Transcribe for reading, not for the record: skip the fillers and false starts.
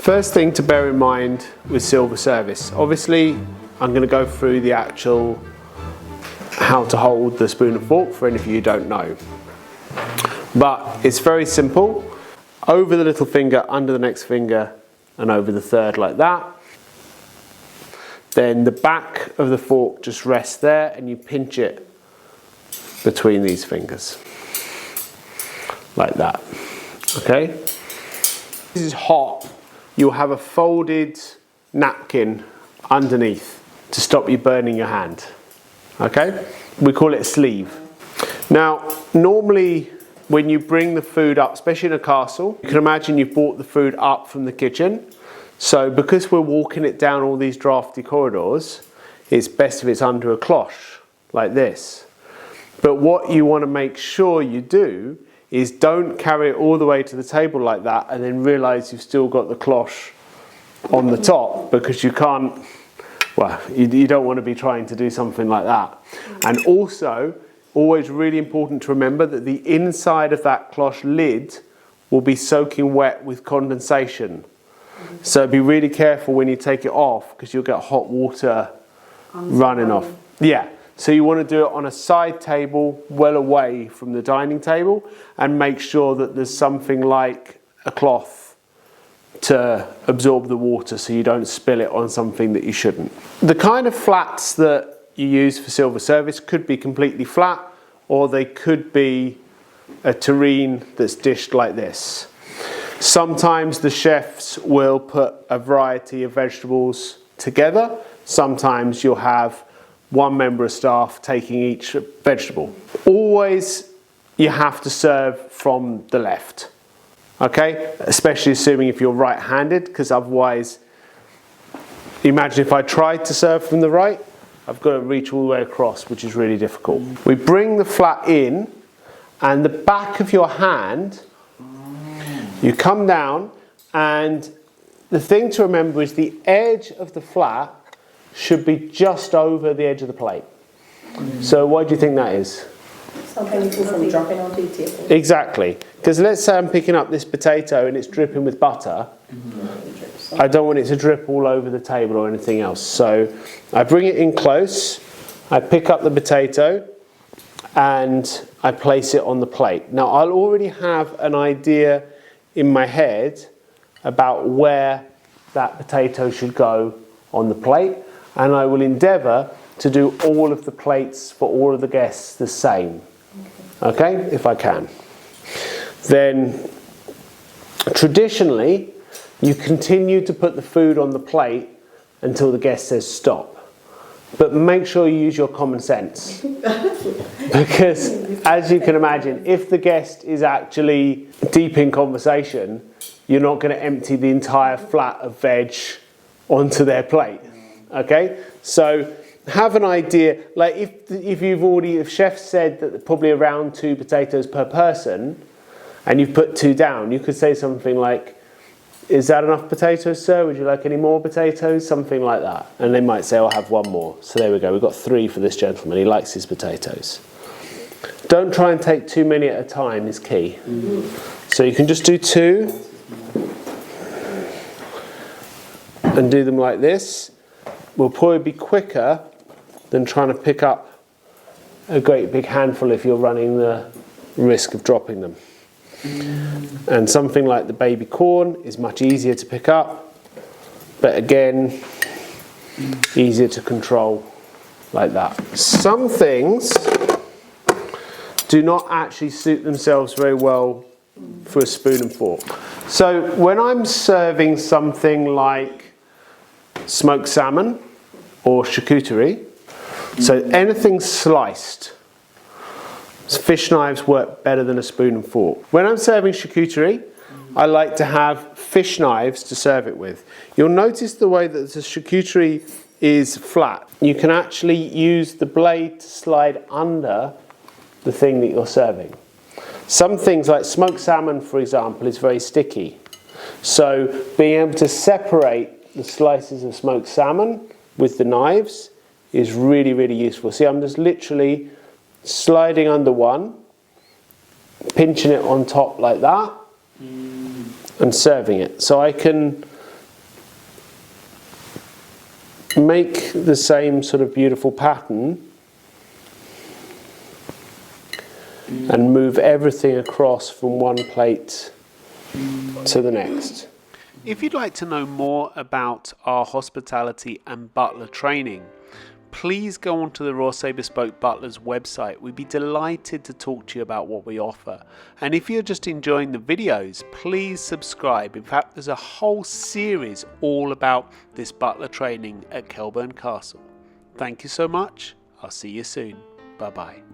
First thing to bear in mind with silver service, obviously I'm going to go through the actual how to hold the spoon and fork for any of you who don't know. But it's very simple. Over the little finger, under the next finger, and over the third like that. Then the back of the fork just rests there and you pinch it between these fingers. Like that. Okay? This is hot. You'll have a folded napkin underneath to stop you burning your hand. Okay? We call it a sleeve. Now, normally when you bring the food up, especially in a castle, you can imagine you've brought the food up from the kitchen. So because we're walking it down all these drafty corridors, it's best if it's under a cloche, like this. But what you want to make sure you do is don't carry it all the way to the table like that and then realise you've still got the cloche on the top, because you can't, well, you don't want to be trying to do something like that. And also, always really important to remember that the inside of that cloche lid will be soaking wet with condensation. So be really careful when you take it off, because you'll get hot water running off. Yeah, so you want to do it on a side table, well away from the dining table, and make sure that there's something like a cloth to absorb the water so you don't spill it on something that you shouldn't. The kind of flats that you use for silver service could be completely flat, or they could be a terrine that's dished like this. Sometimes the chefs will put a variety of vegetables together. Sometimes you'll have one member of staff taking each vegetable. Always you have to serve from the left, okay? Especially assuming if you're right-handed, because otherwise, imagine if I tried to serve from the right, I've got to reach all the way across, which is really difficult. We bring the flat in, and the back of your hand, you come down, and the thing to remember is the edge of the flat should be just over the edge of the plate. So why do you think that is? Something from dropping onto the table. Exactly. Because let's say I'm picking up this potato and it's dripping with butter. I don't want it to drip all over the table or anything else. So I bring it in close, I pick up the potato, and I place it on the plate. Now I'll already have an idea in my head about where that potato should go on the plate, and I will endeavour to do all of the plates for all of the guests the same, okay, if I can. Then traditionally you continue to put the food on the plate until the guest says stop, but make sure you use your common sense, because as you can imagine, if the guest is actually deep in conversation, you're not going to empty the entire flat of veg onto their plate. Okay, so have an idea. Like if chef said that probably around 2 potatoes per person, and you've put 2 down, you could say something like, "Is that enough potatoes, sir? Would you like any more potatoes?" Something like that, and they might say, "I'll have 1 more." So there we go. We've got 3 for this gentleman. He likes his potatoes. Don't try and take too many at a time is key. So you can just do 2 and do them like this. Will probably be quicker than trying to pick up a great big handful if you're running the risk of dropping them. And something like the baby corn is much easier to pick up, but again, easier to control like that. Some things do not actually suit themselves very well for a spoon and fork. So when I'm serving something like smoked salmon or charcuterie, so anything sliced, fish knives work better than a spoon and fork. When I'm serving charcuterie, I like to have fish knives to serve it with. You'll notice the way that the charcuterie is flat. You can actually use the blade to slide under the thing that you're serving. Some things like smoked salmon, for example, is very sticky. So being able to separate the slices of smoked salmon with the knives is really, really useful. See, I'm just literally sliding under one, pinching it on top like that, and serving it. So I can make the same sort of beautiful pattern and move everything across from one plate to the next. If you'd like to know more about our hospitality and butler training, please go onto the Rosset Bespoke Butlers website. We'd be delighted to talk to you about what we offer. And if you're just enjoying the videos, please subscribe. In fact, there's a whole series all about this butler training at Kelburn Castle. Thank you so much. I'll see you soon. Bye-bye.